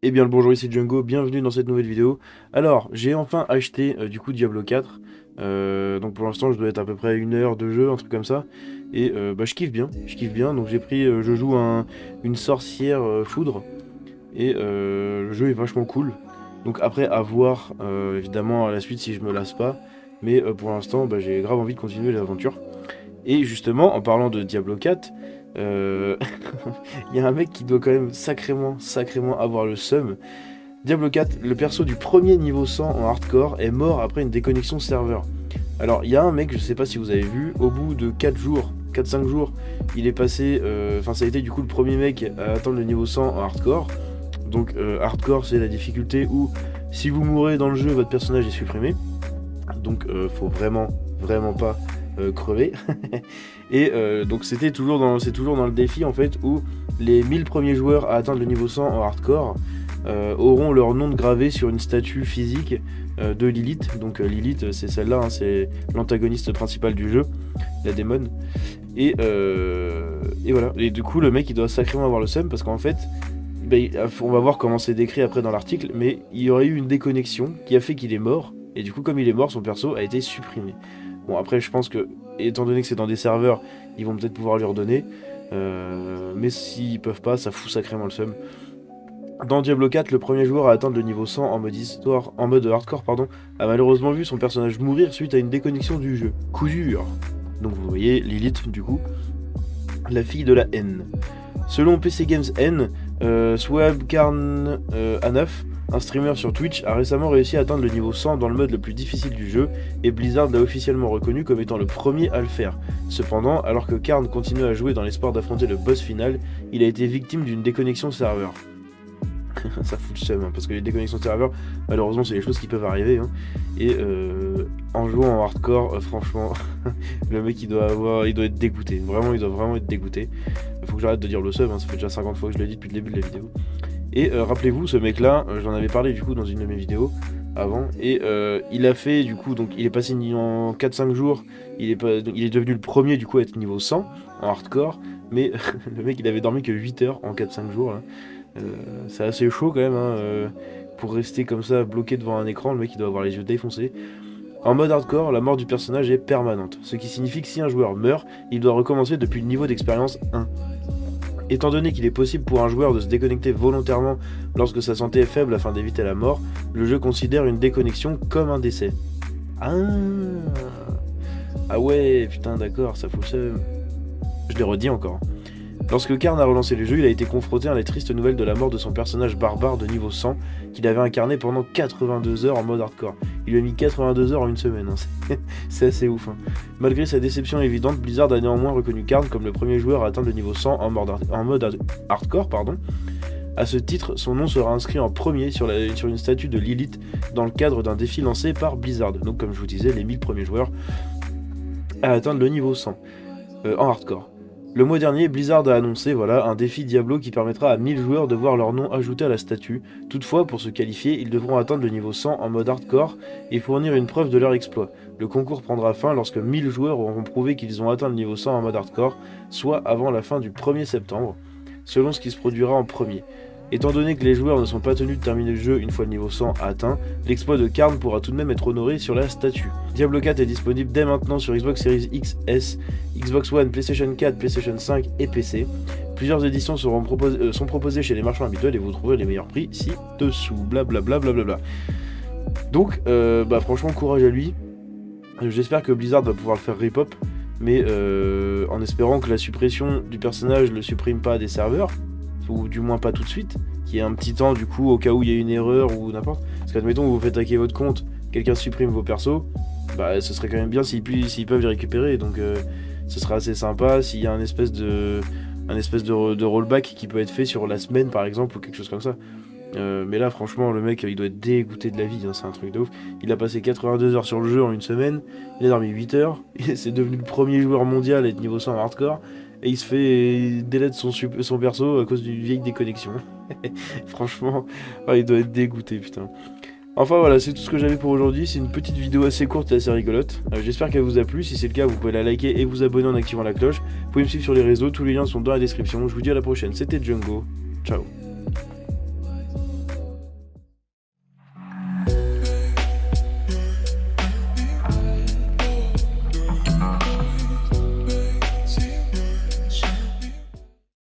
Eh bien le bonjour, ici Django, bienvenue dans cette nouvelle vidéo. Alors, j'ai enfin acheté du coup Diablo 4. Donc pour l'instant je dois être à peu près à 1 heure de jeu, un truc comme ça. Et bah, je kiffe bien. Donc j'ai pris, je joue une sorcière foudre. Et le jeu est vachement cool. Donc après à voir évidemment à la suite si je me lasse pas. Mais pour l'instant bah, j'ai grave envie de continuer l'aventure. Et justement, en parlant de Diablo 4, euh, il y a un mec qui doit quand même sacrément avoir le seum. Diablo 4, le perso du premier niveau 100 en hardcore est mort après une déconnexion serveur. Alors, il y a un mec, je sais pas si vous avez vu, au bout de 4 jours, 4-5 jours, il est passé, enfin ça a été du coup le premier mec à atteindre le niveau 100 en hardcore. Donc hardcore c'est la difficulté où si vous mourrez dans le jeu, votre personnage est supprimé. Donc faut vraiment pas crever. Et donc c'est toujours dans le défi en fait où les 1000 premiers joueurs à atteindre le niveau 100 en hardcore auront leur nom gravé sur une statue physique de Lilith. Donc Lilith, c'est celle-là, hein, c'est l'antagoniste principal du jeu, la démon. Et voilà. Et du coup, le mec, il doit sacrément avoir le seum parce qu'en fait, bah, on va voir comment c'est décrit après dans l'article, mais il y aurait eu une déconnexion qui a fait qu'il est mort. Et du coup, comme il est mort, son perso a été supprimé. Bon, après, je pense que, étant donné que c'est dans des serveurs, ils vont peut-être pouvoir lui redonner. Mais s'ils peuvent pas, ça fout sacrément le seum. Dans Diablo 4, le premier joueur à atteindre le niveau 100 en mode histoire, en mode hardcore, pardon, a malheureusement vu son personnage mourir suite à une déconnexion du jeu. Coup dur. Donc vous voyez Lilith, du coup, la fille de la haine. Selon PC Games N, Swabkarn A9, un streamer sur Twitch, a récemment réussi à atteindre le niveau 100 dans le mode le plus difficile du jeu, et Blizzard l'a officiellement reconnu comme étant le premier à le faire. Cependant, alors que Karn continue à jouer dans l'espoir d'affronter le boss final, il a été victime d'une déconnexion serveur. Ça fout le seum, hein, parce que les déconnexions de serveur, malheureusement, c'est des choses qui peuvent arriver. Hein. Et en jouant en hardcore, franchement, le mec il doit être dégoûté. Vraiment, il doit vraiment être dégoûté. Faut que j'arrête de dire le seum, hein, ça fait déjà 50 fois que je l'ai dit depuis le début de la vidéo. Et rappelez-vous, ce mec-là, j'en avais parlé du coup dans une de mes vidéos avant, et il a fait du coup, donc il est passé en 4-5 jours, il est devenu le premier du coup à être niveau 100 en hardcore, mais le mec il avait dormi que 8 heures en 4-5 jours. Là. C'est assez chaud quand même, hein, pour rester comme ça bloqué devant un écran, le mec il doit avoir les yeux défoncés. En mode hardcore, la mort du personnage est permanente, ce qui signifie que si un joueur meurt, il doit recommencer depuis le niveau d'expérience 1. Étant donné qu'il est possible pour un joueur de se déconnecter volontairement lorsque sa santé est faible afin d'éviter la mort, le jeu considère une déconnexion comme un décès. Ah, ah ouais, putain d'accord, ça fout le seum. Je l'ai redit encore. Lorsque Karn a relancé le jeu, il a été confronté à la triste nouvelle de la mort de son personnage barbare de niveau 100 qu'il avait incarné pendant 82 heures en mode hardcore. Il lui a mis 82 heures en une semaine, hein. C'est assez ouf. Hein. Malgré sa déception évidente, Blizzard a néanmoins reconnu Karn comme le premier joueur à atteindre le niveau 100 en mode hardcore. À ce titre, son nom sera inscrit en premier sur une statue de Lilith dans le cadre d'un défi lancé par Blizzard. Donc comme je vous disais, les 1000 premiers joueurs à atteindre le niveau 100 en hardcore. Le mois dernier, Blizzard a annoncé un défi Diablo qui permettra à 1000 joueurs de voir leur nom ajouté à la statue. Toutefois, pour se qualifier, ils devront atteindre le niveau 100 en mode hardcore et fournir une preuve de leur exploit. Le concours prendra fin lorsque 1000 joueurs auront prouvé qu'ils ont atteint le niveau 100 en mode hardcore, soit avant la fin du 1er septembre, selon ce qui se produira en premier. Étant donné que les joueurs ne sont pas tenus de terminer le jeu une fois le niveau 100 atteint, l'exploit de Karn pourra tout de même être honoré sur la statue. Diablo 4 est disponible dès maintenant sur Xbox Series X, S, Xbox One, PlayStation 4, PlayStation 5 et PC. Plusieurs éditions sont proposées chez les marchands habituels et vous trouverez les meilleurs prix ci-dessous. Blablabla. Donc, franchement, courage à lui. J'espère que Blizzard va pouvoir le faire rip-hop, mais en espérant que la suppression du personnage ne le supprime pas des serveurs, ou du moins pas tout de suite, qu'il y ait un petit temps du coup au cas où il y a une erreur ou n'importe. Parce qu'admettons vous faites hacker votre compte, quelqu'un supprime vos persos, bah ce serait quand même bien s'ils peuvent les récupérer, donc ce sera assez sympa s'il y a un espèce de rollback qui peut être fait sur la semaine par exemple ou quelque chose comme ça. Mais là franchement le mec il doit être dégoûté de la vie, hein, c'est un truc de ouf. Il a passé 82 heures sur le jeu en une semaine, il a dormi 8 heures, c'est devenu le premier joueur mondial à être niveau 100 hardcore. Et il se fait délète son perso à cause d'une vieille déconnexion. Franchement, il doit être dégoûté, putain. Enfin voilà, c'est tout ce que j'avais pour aujourd'hui. C'est une petite vidéo assez courte et assez rigolote. J'espère qu'elle vous a plu. Si c'est le cas, vous pouvez la liker et vous abonner en activant la cloche. Vous pouvez me suivre sur les réseaux, tous les liens sont dans la description. Je vous dis à la prochaine. C'était Django. Ciao.